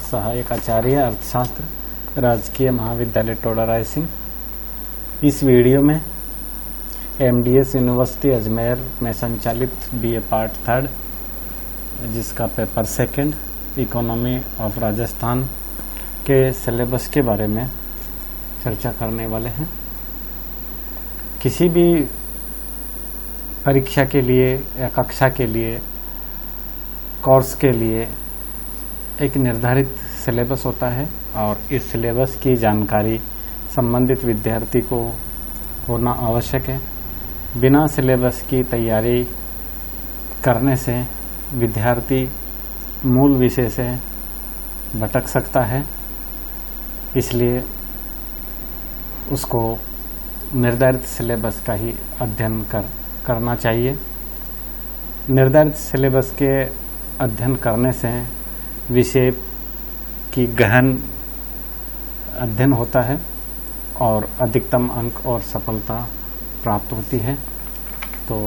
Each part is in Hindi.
सहायक आचार्य अर्थशास्त्र, राजकीय महाविद्यालय टोडा रायसिंह। इस वीडियो में एमडीएस यूनिवर्सिटी अजमेर में संचालित बीए पार्ट 3 जिसका पेपर 2 इकोनॉमी ऑफ राजस्थान के सिलेबस के बारे में चर्चा करने वाले हैं। किसी भी परीक्षा के लिए या कक्षा के लिए, कोर्स के लिए एक निर्धारित सिलेबस होता है और इस सिलेबस की जानकारी संबंधित विद्यार्थी को होना आवश्यक है। बिना सिलेबस की तैयारी करने से विद्यार्थी मूल विषय से भटक सकता है, इसलिए उसको निर्धारित सिलेबस का ही अध्ययन करना चाहिए। निर्धारित सिलेबस के अध्ययन करने से विषय की गहन अध्ययन होता है और अधिकतम अंक और सफलता प्राप्त होती है। तो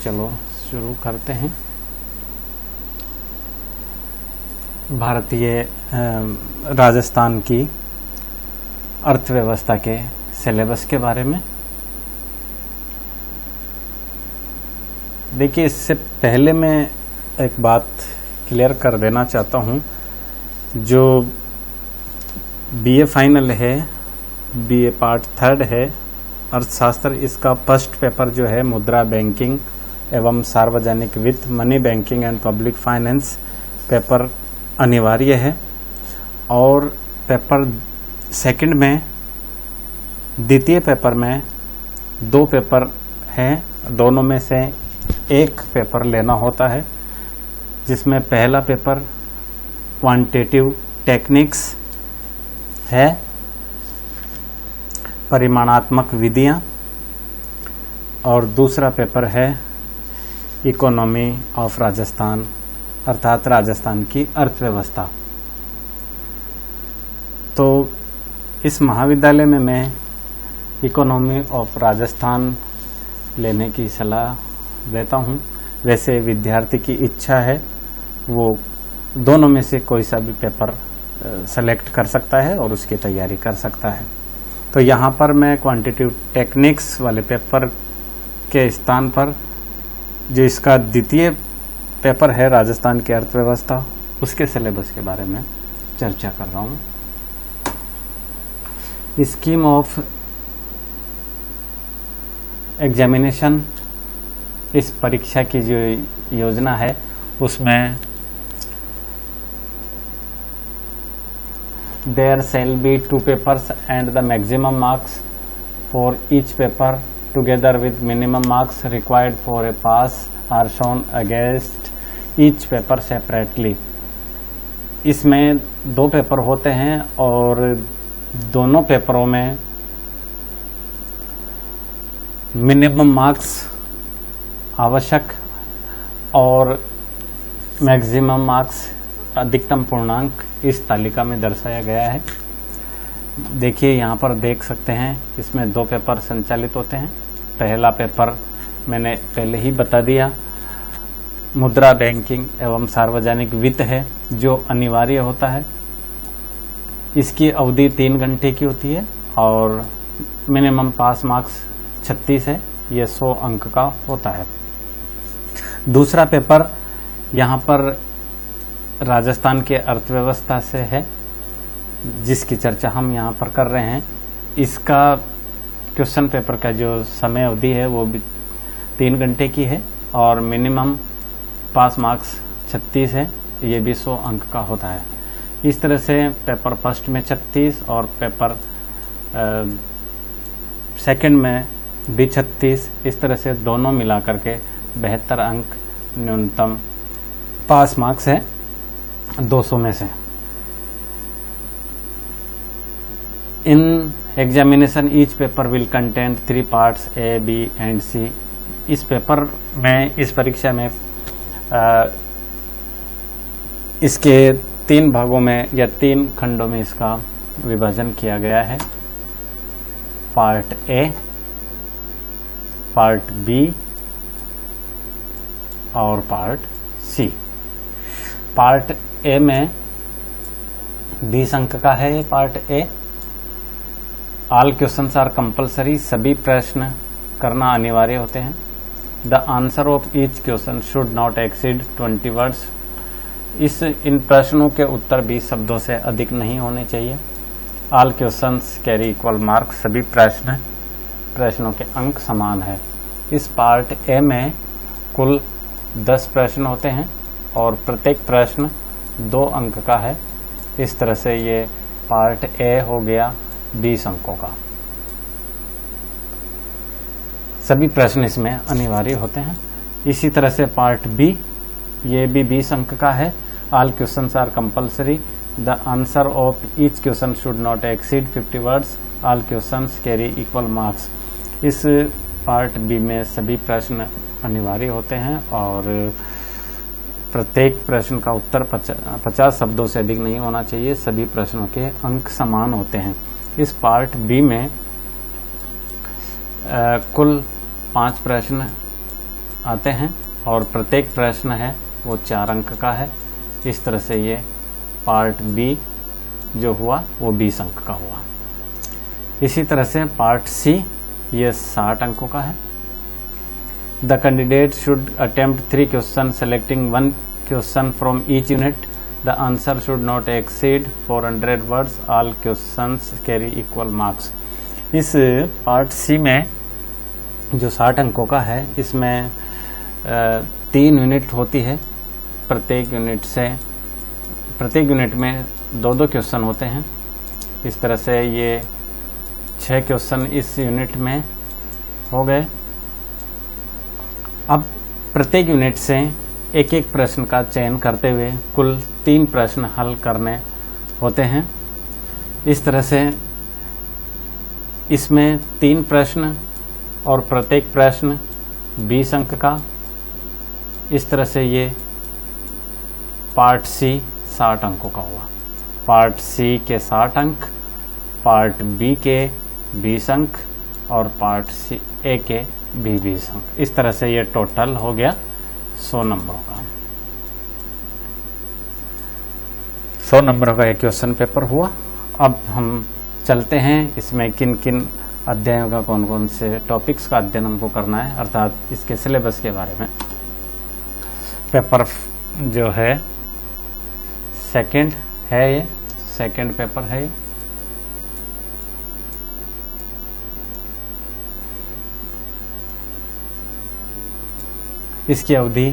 चलो शुरू करते हैं भारतीय राजस्थान की अर्थव्यवस्था के सिलेबस के बारे में। देखिए, इससे पहले मैं एक बात क्लियर कर देना चाहता हूं। जो बीए फाइनल है, बीए पार्ट 3 है अर्थशास्त्र, इसका फर्स्ट पेपर जो है मुद्रा बैंकिंग एवं सार्वजनिक वित्त, money banking and public finance paper अनिवार्य है। और पेपर 2 में, द्वितीय पेपर में 2 पेपर हैं, दोनों में से एक पेपर लेना होता है, जिसमें पहला पेपर क्वांटिटेटिव टेक्निक्स है, परिमाणात्मक विधियां, और दूसरा पेपर है इकोनॉमी ऑफ राजस्थान अर्थात राजस्थान की अर्थव्यवस्था। तो इस महाविद्यालय में मैं इकोनॉमी ऑफ राजस्थान लेने की सलाह देता हूं। वैसे विद्यार्थी की इच्छा है वो दोनों में से कोई सा भी पेपर सेलेक्ट कर सकता है और उसकी तैयारी कर सकता है। तो यहाँ पर मैं क्वांटिटेटिव टेक्निक्स वाले पेपर के स्थान पर जो इसका द्वितीय पेपर है राजस्थान की अर्थव्यवस्था, उसके सिलेबस के बारे में चर्चा कर रहा हूँ। स्कीम ऑफ एग्जामिनेशन, इस परीक्षा की जो योजना है उसमें there shall be 2 papers and the maximum marks for each paper together with minimum marks required for a pass are shown against each paper separately. इसमें 2 पेपर होते हैं और दोनों पेपरों में मिनिमम मार्क्स आवश्यक और मैक्सिमम मार्क्स अधिकतम पूर्णांक इस तालिका में दर्शाया गया है। देखिए, यहाँ पर देख सकते हैं इसमें 2 पेपर संचालित होते हैं। पहला पेपर मैंने पहले ही बता दिया, मुद्रा बैंकिंग एवं सार्वजनिक वित्त है, जो अनिवार्य होता है। इसकी अवधि 3 घंटे की होती है और मिनिमम पास मार्क्स 36 है, ये 100 अंक का होता है। दूसरा पेपर यहाँ पर राजस्थान के अर्थव्यवस्था से है, जिसकी चर्चा हम यहाँ पर कर रहे हैं। इसका क्वेश्चन पेपर का जो समय अवधि है वो भी 3 घंटे की है और मिनिमम पास मार्क्स 36 है, ये भी 100 अंक का होता है। इस तरह से पेपर फर्स्ट में 36 और पेपर 2 में भी 36, इस तरह से दोनों मिलाकर के 72 अंक न्यूनतम पास मार्क्स है 200 में से। In examination each paper will contain 3 parts A, B and C. इस पेपर में, इस परीक्षा में इसके 3 भागों में या 3 खंडों में इसका विभाजन किया गया है। पार्ट ए, पार्ट बी और पार्ट सी। पार्ट ए में 20 अंक का है ये part A. All questions are compulsory, सभी प्रश्न करना अनिवार्य होते हैं। The answer of each question should not exceed 20 words. इन प्रश्नों के उत्तर 20 शब्दों से अधिक नहीं होने चाहिए। All questions carry equal marks, सभी प्रश्नों के अंक समान है। इस पार्ट ए में कुल 10 प्रश्न होते हैं और प्रत्येक प्रश्न 2 अंक का है। इस तरह से ये पार्ट ए हो गया 20 अंकों का। सभी प्रश्न इसमें अनिवार्य होते हैं। इसी तरह से पार्ट बी, ये भी 20 अंक का है। All questions are compulsory, the answer of each question should not exceed 50 words, all questions carry equal marks. इस पार्ट बी में सभी प्रश्न अनिवार्य होते हैं और प्रत्येक प्रश्न का उत्तर 50 शब्दों से अधिक नहीं होना चाहिए। सभी प्रश्नों के अंक समान होते हैं। इस पार्ट बी में कुल 5 प्रश्न आते हैं और प्रत्येक प्रश्न है वो 4 अंक का है। इस तरह से ये पार्ट बी जो हुआ वो 20 अंक का हुआ। इसी तरह से पार्ट सी, ये 60 अंकों का है। The candidate should attempt 3 question selecting 1 question from each unit. The answer should not exceed 400 words, all questions carry equal marks. इस पार्ट सी में जो 60 अंकों का है, इसमें 3 यूनिट होती है। प्रत्येक यूनिट में 2-2 क्वेश्चन होते हैं। इस तरह से ये 6 क्वेश्चन इस यूनिट में हो गए। अब प्रत्येक यूनिट से एक एक प्रश्न का चयन करते हुए कुल 3 प्रश्न हल करने होते हैं। इस तरह से इसमें 3 प्रश्न और प्रत्येक प्रश्न 20 अंक का। इस तरह से ये पार्ट सी 60 अंकों का हुआ। पार्ट सी के 60 अंक, पार्ट बी के 20 अंक और पार्ट सी ए के भी 20 अंक। इस तरह से ये टोटल हो गया 100 नंबरों का। 100 नंबरों का एक क्वेश्चन पेपर हुआ। अब हम चलते हैं इसमें किन किन अध्यायों का, कौन कौन से टॉपिक्स का अध्ययन हमको करना है, अर्थात इसके सिलेबस के बारे में। पेपर जो है सेकंड है, ये सेकंड पेपर है। इसकी अवधि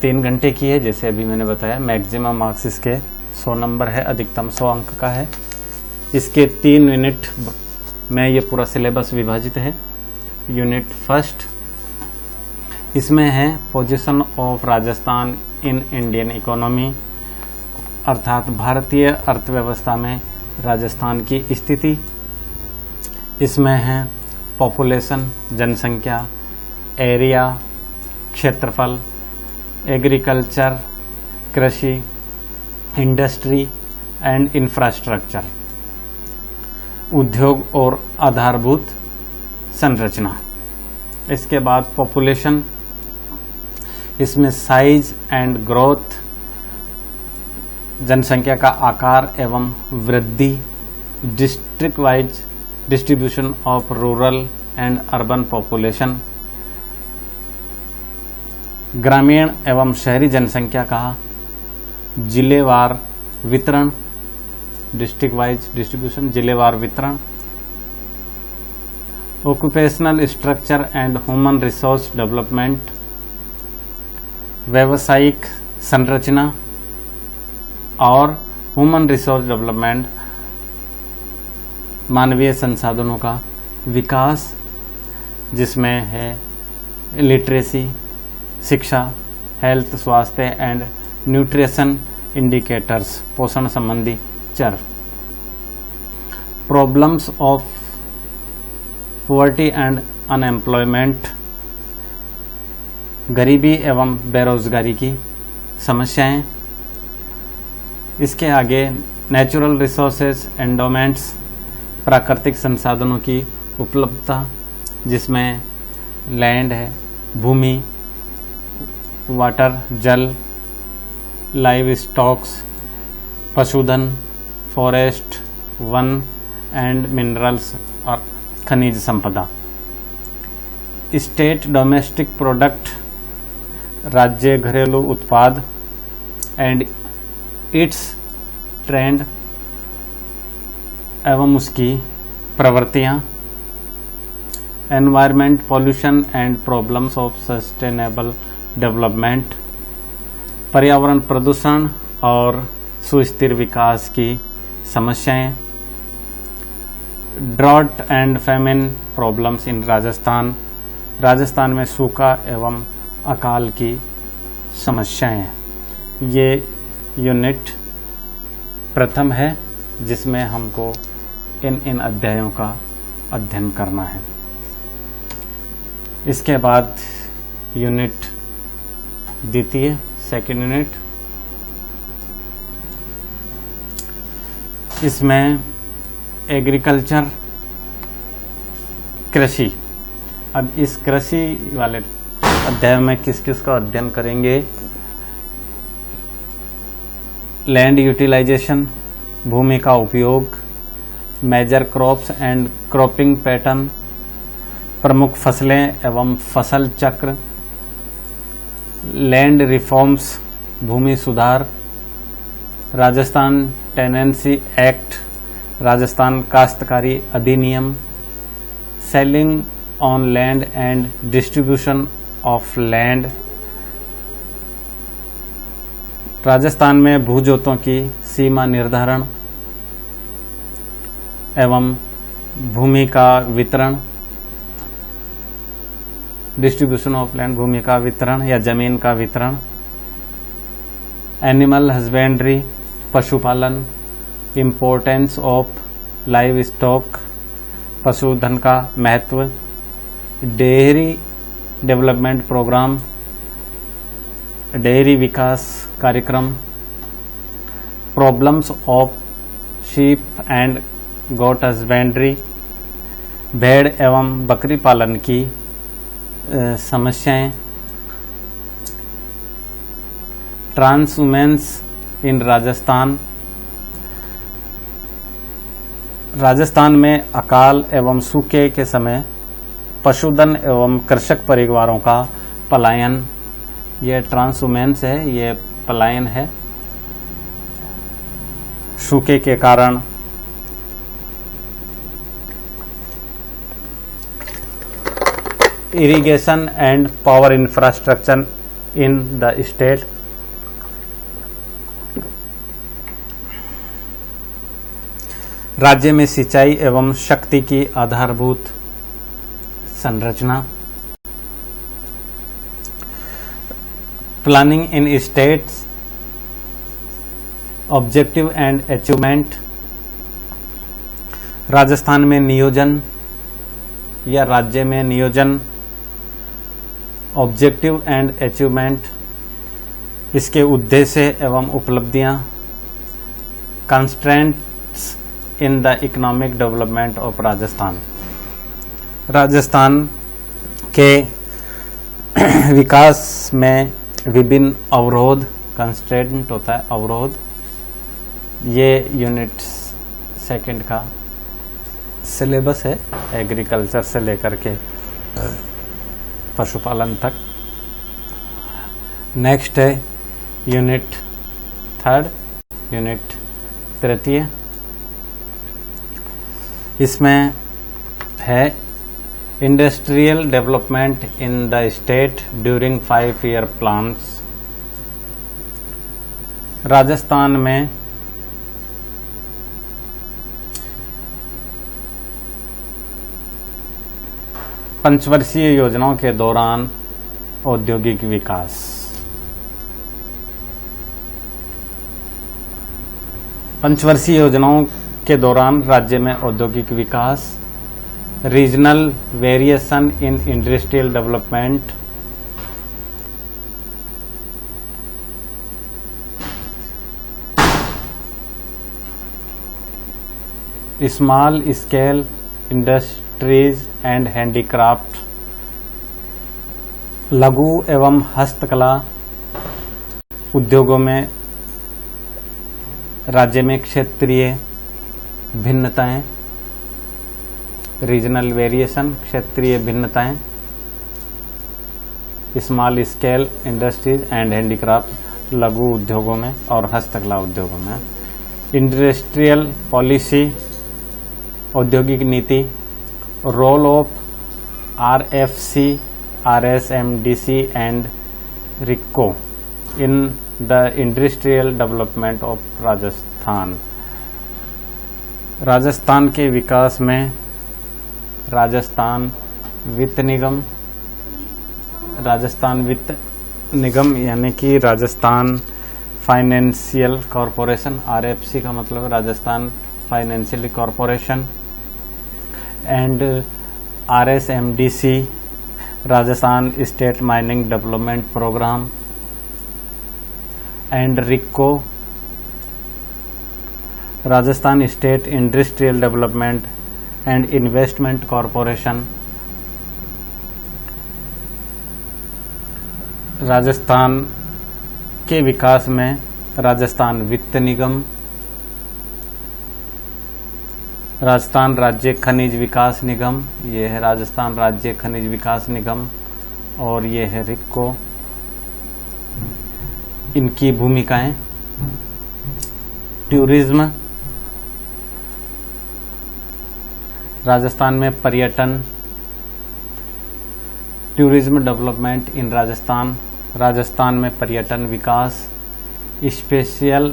3 घंटे की है, जैसे अभी मैंने बताया। मैक्सिमम मार्क्स इसके 100 नंबर है, अधिकतम 100 अंक का है। इसके 3 यूनिट में ये पूरा सिलेबस विभाजित है। यूनिट फर्स्ट, इसमें है position of Rajasthan in Indian economy, अर्थात भारतीय अर्थव्यवस्था में राजस्थान की स्थिति। इसमें है पॉपुलेशन, जनसंख्या, एरिया, क्षेत्रफल, एग्रीकल्चर, कृषि, इंडस्ट्री एंड इंफ्रास्ट्रक्चर, उद्योग और आधारभूत संरचना। इसके बाद पॉपुलेशन, इसमें साइज एंड ग्रोथ, जनसंख्या का आकार एवं वृद्धि, district wise distribution of rural and urban population, ग्रामीण एवं शहरी जनसंख्या का जिलेवार वितरण, डिस्ट्रिक्ट वाइज डिस्ट्रीब्यूशन, जिलेवार वितरण, occupational structure and human resource development, व्यावसायिक संरचना और ह्यूमन रिसोर्स डेवलपमेंट, मानवीय संसाधनों का विकास, जिसमें है लिटरेसी, शिक्षा, हेल्थ, स्वास्थ्य एंड न्यूट्रिशन इंडिकेटर्स, पोषण संबंधी चर, problems of poverty and unemployment, गरीबी एवं बेरोजगारी की समस्याएं। इसके आगे नेचुरल रिसोर्सेज एंडोमेंट्स, प्राकृतिक संसाधनों की उपलब्धता, जिसमें लैंड है, भूमि, वाटर, जल, लाइव स्टॉक्स, पशुधन, फॉरेस्ट, वन एंड मिनरल्स और खनिज संपदा। स्टेट डोमेस्टिक प्रोडक्ट, राज्य घरेलू उत्पाद एंड इट्स ट्रेंड एवं उसकी प्रवृत्तियाँ। Environment, pollution and problems of sustainable development, पर्यावरण प्रदूषण और सुस्थिर विकास की समस्याएं। Drought and famine problems in Rajasthan, Rajasthan में सूखा एवं अकाल की समस्याएं। ये यूनिट प्रथम है जिसमें हमको इन अध्यायों का अध्ययन करना है। इसके बाद यूनिट द्वितीय, सेकेंड यूनिट, इसमें एग्रीकल्चर, कृषि। अब इस कृषि वाले अध्याय में किस किस का अध्ययन करेंगे? लैंड यूटिलाइजेशन, भूमि का उपयोग, major crops and cropping pattern, प्रमुख फसलें एवं फसल चक्र, लैंड रिफॉर्म्स, भूमि सुधार, राजस्थान टेनेंसी एक्ट, राजस्थान काश्तकारी अधिनियम, selling on land and distribution of land, Rajasthan में भूजोतों की सीमा निर्धारण एवं भूमि का वितरण, डिस्ट्रीब्यूशन ऑफ लैंड, भूमि का वितरण या जमीन का वितरण। एनिमल हस्बेंड्री, पशुपालन, इम्पोर्टेंस ऑफ लाइव स्टॉक, पशुधन का महत्व, डेयरी डेवलपमेंट प्रोग्राम, डेयरी विकास कार्यक्रम, problems of sheep and goat husbandry, भेड़ एवं बकरी पालन की समस्याएं, ट्रांसहुमेंस इन राजस्थान, राजस्थान में अकाल एवं सूखे के समय पशुधन एवं कृषक परिवारों का पलायन। यह ट्रांसहुमेंस है, यह पलायन है सूखे के कारण। Irrigation and power infrastructure in the state, राज्य में सिंचाई एवं शक्ति की आधारभूत संरचना। Planning in states, objective and achievement, Rajasthan में नियोजन या राज्य में नियोजन, ऑब्जेक्टिव एंड अचीवमेंट, इसके उद्देश्य एवं उपलब्धियां। Constraints in the economic development of Rajasthan, Rajasthan के विकास में विभिन्न अवरोध, कंस्ट्रेंट होता है अवरोध। ये यूनिट सेकंड का सिलेबस है, एग्रीकल्चर से लेकर के पशुपालन तक। नेक्स्ट है यूनिट थर्ड, यूनिट तृतीय। इसमें है industrial development in the state during 5-year plans. Rajasthan में पंचवर्षीय योजनाओं के दौरान औद्योगिक विकास। पंचवर्षीय योजनाओं के दौरान राज्य में औद्योगिक विकास, regional variation in industrial development, small scale industries and handicraft, लघु एवं हस्तकला उद्योगों में राज्य में क्षेत्रीय भिन्नताएं, रीजनल वेरिएशन, क्षेत्रीय भिन्नताएं, small scale industries and handicraft, लघु उद्योगों में और हस्तकला उद्योगों में। इंडस्ट्रियल पॉलिसी, औद्योगिक नीति, role of RFC, RSMDC and RICCO in the industrial development of Rajasthan. Rajasthan के विकास में राजस्थान वित्त निगम यानी कि राजस्थान फाइनेंशियल कॉरपोरेशन, RFC का मतलब Rajasthan financial corporation, and RSMDC Rajasthan state mining development programme, and RICCO Rajasthan state industrial development and investment corporation. Rajasthan के विकास में राजस्थान वित्त निगम, राजस्थान राज्य खनिज विकास निगम, ये है राजस्थान राज्य खनिज विकास निगम, और ये है RICCO। इनकी भूमिकाएं, टूरिज्म, राजस्थान में पर्यटन, tourism development in Rajasthan, Rajasthan में पर्यटन विकास, स्पेशल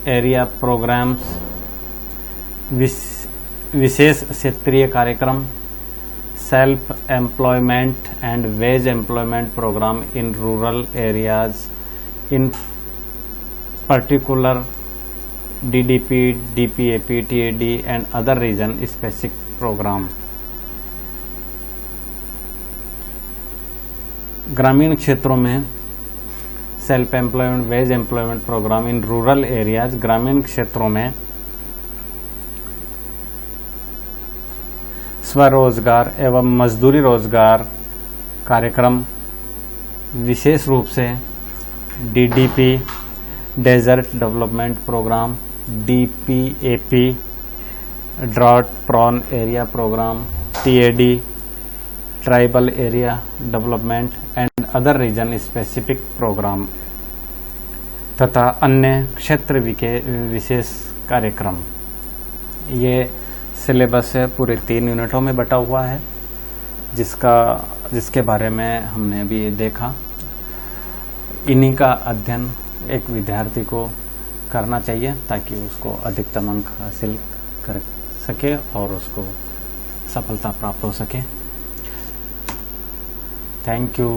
एरिया प्रोग्राम्स, विशेष क्षेत्रीय कार्यक्रम, self employment and wage employment programme in rural areas, in particular DDP, DPAP, TAD and other region specific programme. ग्रामीण क्षेत्रों में self employment wage employment programme in rural areas, ग्रामीण क्षेत्रों में स्वरोजगार एवं मजदूरी रोजगार कार्यक्रम, विशेष रूप से DDP desert development programme, DPAP drought prone area programme, TAD tribal area development and other region specific programme, तथा अन्य क्षेत्र विशेष कार्यक्रम। ये सिलेबस है, पूरे 3 यूनिटों में बटा हुआ है, जिसके बारे में हमने अभी देखा। इन्हीं का अध्ययन एक विद्यार्थी को करना चाहिए ताकि उसको अधिकतम अंक हासिल कर सके और उसको सफलता प्राप्त हो सके। Thank you.